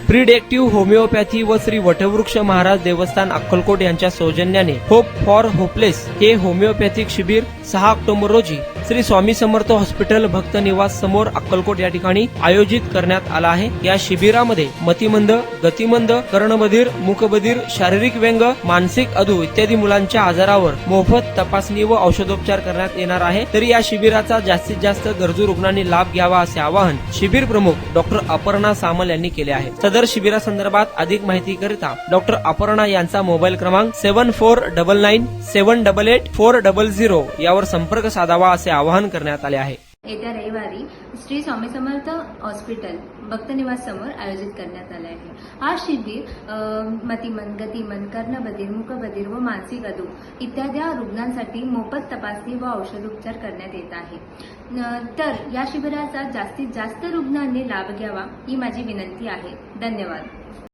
प्रिडेक्टिव्ह homeopathy व श्री वटवृक्ष महाराज देवस्थान अक्कलकोट यांच्या सौजन्याने होप फॉर होपलेस हे होमिओपॅथिक शिबिर 6 ऑक्टोबर रोजी श्री स्वामी समर्थ हॉस्पिटल भक्त निवास समोर अक्कलकोट या ठिकाणी आयोजित करण्यात आला आहे। या शिबिरामध्ये मतिमंद, गतिमंद, कर्णबधीर, मूकबधीर, शारीरिक व्यंग, मानसिक अधू इत्यादी मुलांच्या आजारावर मोफत तपासणी व औषधोपचार करण्यात येणार आहे। तरी या शिबिराचा जास्तीत जास्त गरजू रुग्णांनी लाभ घ्यावा असे आवाहन शिबिर प्रमुख डॉक्टर अपर्णा सामल यांनी केले आहे। सदर शिबिरासंदर्भात अधिक माहितीकरिता डॉक्टर अपर्णा यांचा मोबाईल क्रमांक 7499788400 यावर संपर्क साधावा असे आवाहन करण्यात आले आहे। येत्या रविवारी श्री स्वामी समर्थ हॉस्पिटल भक्तनिवास समोर आयोजित करण्यात आले आहे। हा शिबिर मतिमंद, गतिमंद, कर्णबधीर, मूकबधीर व मानसिक अधू इत्यादी रुग्णांसाठी मोफत तपासणी व औषधोपचार करण्यात येत आहे। तर या शिबिराचा जास्तीत जास्त रुग्णांनी लाभ घ्यावा ही माझी विनंती आहे। धन्यवाद।